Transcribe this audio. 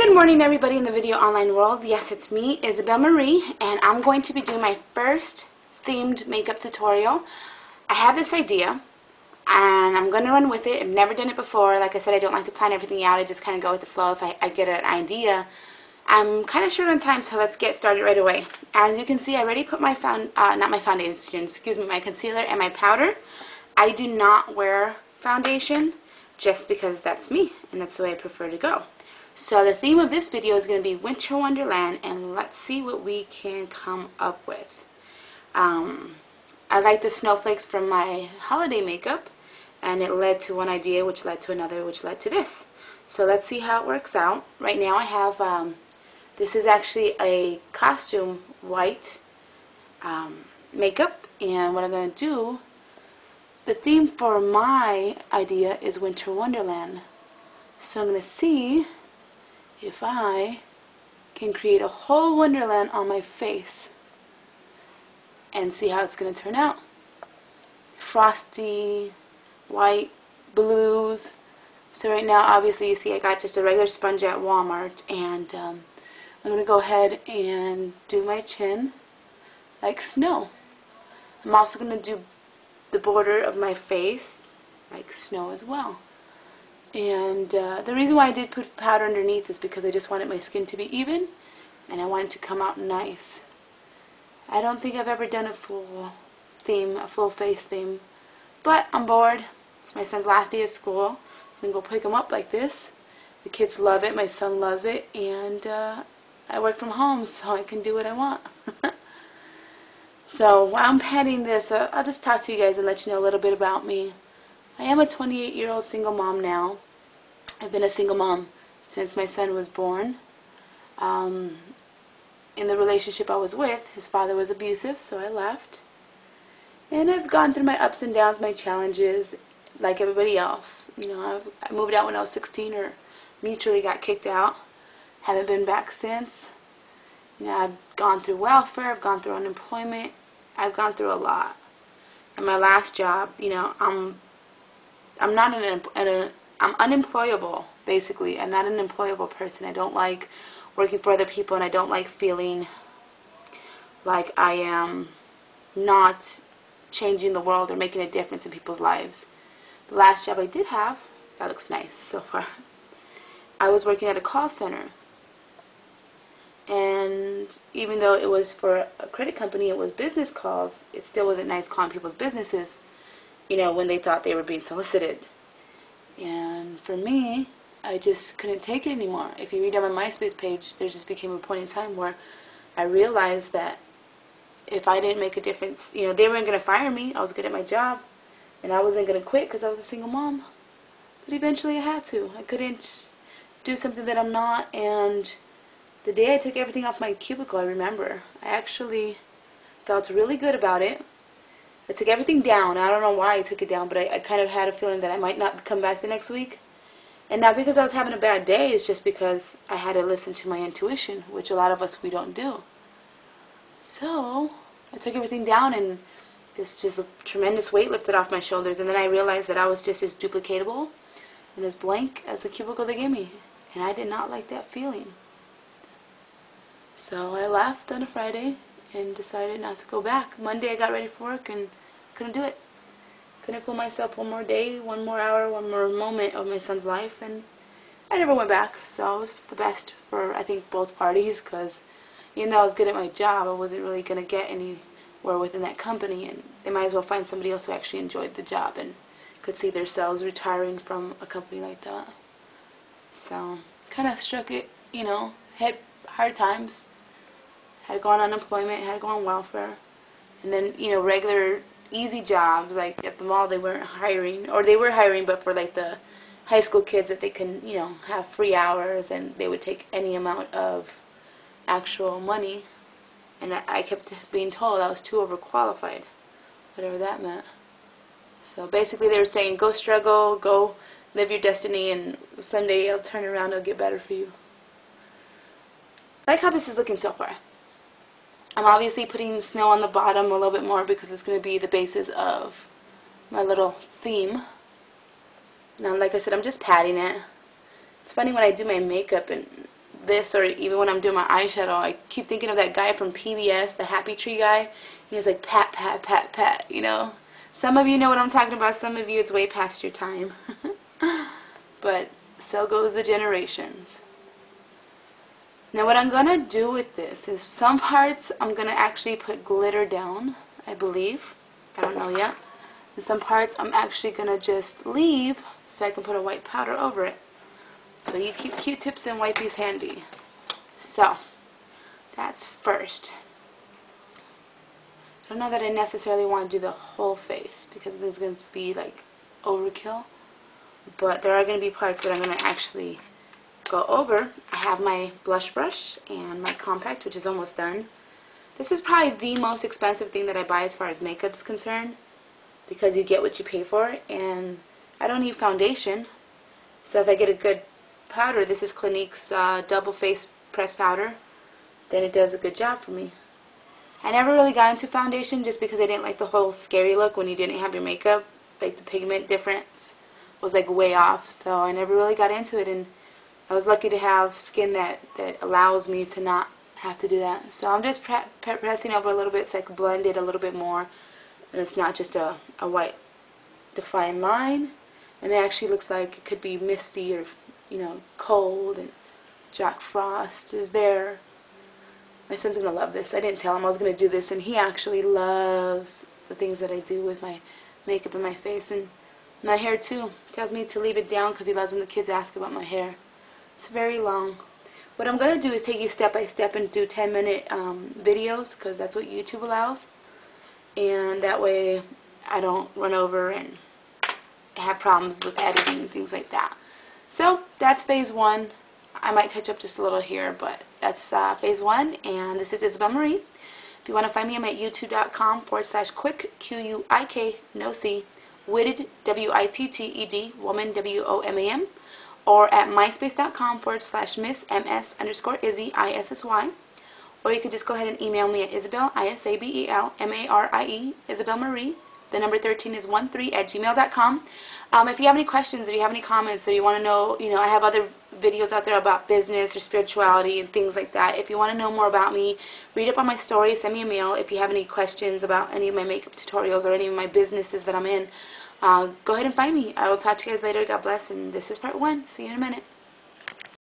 Good morning, everybody in the video online world. Yes, it's me, Isabel Marie, and I'm going to be doing my first themed makeup tutorial. I have this idea, and I'm going to run with it. I've never done it before. Like I said, I don't like to plan everything out. I just kind of go with the flow if I get an idea. I'm kind of short on time, so let's get started right away. As you can see, I already put my my concealer and my powder. I do not wear foundation just because that's me, and that's the way I prefer to go. So the theme of this video is going to be Winter Wonderland, and let's see what we can come up with. I like the snowflakes from my holiday makeup, and it led to one idea, which led to another, which led to this. So let's see how it works out. Right now I have, this is actually a costume white makeup, and what I'm going to do, the theme for my idea is Winter Wonderland. So I'm going to see if I can create a whole Wonderland on my face and see how it's going to turn out. Frosty, white, blues. So right now, obviously, you see I got just a regular sponge at Walmart, and I'm going to go ahead and do my chin like snow. I'm also going to do the border of my face like snow as well. And the reason why I did put powder underneath is because I just wanted my skin to be even, and I wanted to come out nice. I don't think I've ever done a full face theme, but I'm bored. It's my son's last day of school. I'm going to go pick him up like this. The kids love it, my son loves it, and I work from home, so I can do what I want. So while I'm padding this, I'll just talk to you guys and let you know a little bit about me. I am a 28-year-old single mom now. I've been a single mom since my son was born. In the relationship I was with, his father was abusive, so I left. And I've gone through my ups and downs, my challenges, like everybody else. You know, I moved out when I was 16, or mutually got kicked out. Haven't been back since. You know, I've gone through welfare, I've gone through unemployment, I've gone through a lot. And my last job, you know, I'm unemployable, basically. I'm not an employable person. I don't like working for other people, and I don't like feeling like I am not changing the world or making a difference in people's lives. The last job I did have, that looks nice so far, I was working at a call center. And even though it was for a credit company, it was business calls, it still wasn't nice calling people's businesses, you know, when they thought they were being solicited. And for me, I just couldn't take it anymore. If you read on my Myspace page, there just became a point in time where I realized that if I didn't make a difference, you know, they weren't going to fire me. I was good at my job, and I wasn't going to quit because I was a single mom. But eventually I had to. I couldn't do something that I'm not, and the day I took everything off my cubicle, I remember, I actually felt really good about it. I took everything down. I don't know why I took it down, but I kind of had a feeling that I might not come back the next week. And not because I was having a bad day, it's just because I had to listen to my intuition, which a lot of us, we don't do. So I took everything down, and this just a tremendous weight lifted off my shoulders. And then I realized that I was just as duplicatable and as blank as the cubicle they gave me. And I did not like that feeling. So I left on a Friday and decided not to go back. Monday I got ready for work and couldn't do it. Couldn't pull myself one more day, one more hour, one more moment of my son's life, and I never went back. So it was the best for, I think, both parties, because even though I was good at my job, I wasn't really going to get anywhere within that company, and they might as well find somebody else who actually enjoyed the job and could see themselves retiring from a company like that. So kind of struck it, you know, hit hard times. Had to go on unemployment, had to go on welfare. And then, you know, regular easy jobs, like at the mall they weren't hiring, or they were hiring, but for like the high school kids that they can, you know, have free hours, and they would take any amount of actual money. And I kept being told I was too overqualified, whatever that meant. So basically they were saying, go struggle, go live your destiny, and someday it'll turn around, it'll get better for you. I like how this is looking so far. I'm obviously putting snow on the bottom a little bit more because it's going to be the basis of my little theme. Now, like I said, I'm just patting it. It's funny when I do my makeup and this, or even when I'm doing my eyeshadow, I keep thinking of that guy from PBS, the Happy Tree guy. He was like, pat, pat, pat, pat, you know. Some of you know what I'm talking about. Some of you, it's way past your time. But so goes the generations. Now what I'm going to do with this is some parts I'm going to actually put glitter down, I believe. I don't know yet. And some parts I'm actually going to just leave so I can put a white powder over it. So you keep Q-tips and wipies handy. So, that's first. I don't know that I necessarily want to do the whole face because it's going to be like overkill. But there are going to be parts that I'm going to actually go over. I have my blush brush and my compact, which is almost done. This is probably the most expensive thing that I buy as far as makeup is concerned, because you get what you pay for, and I don't need foundation. So if I get a good powder, this is Clinique's double face press powder, then it does a good job for me. I never really got into foundation just because I didn't like the whole scary look when you didn't have your makeup. Like the pigment difference was like way off, so I never really got into it, and I was lucky to have skin that allows me to not have to do that. So I'm just pressing over a little bit so I can blend it a little bit more, and it's not just a white defined line, and it actually looks like it could be misty or, you know, cold, and Jack Frost is there. My son's going to love this. I didn't tell him I was going to do this, and he actually loves the things that I do with my makeup and my face, and my hair too. He tells me to leave it down because he loves when the kids ask about my hair. It's very long. What I'm going to do is take you step by step and do 10-minute videos, because that's what YouTube allows, and that way I don't run over and have problems with editing and things like that. So that's phase one. I might touch up just a little here, but that's phase one, and this is Isabel Marie. If you want to find me, I'm at youtube.com/quick, Q-U-I-K, no C, witted, W-I-T-T-E-D, woman, W-O-M-A-M, or at myspace.com/Miss MS _ Izzy, I-S-S-Y. Or you could just go ahead and email me at Isabel, I-S-A-B-E-L, M-A-R-I-E, Isabel Marie. The number 13 is 13@gmail.com. If you have any questions or you have any comments or you want to know, you know, I have other videos out there about business or spirituality and things like that. If you want to know more about me, read up on my story, send me a mail. If you have any questions about any of my makeup tutorials or any of my businesses that I'm in, go ahead and find me. I will talk to you guys later. God bless, and this is part one. See you in a minute.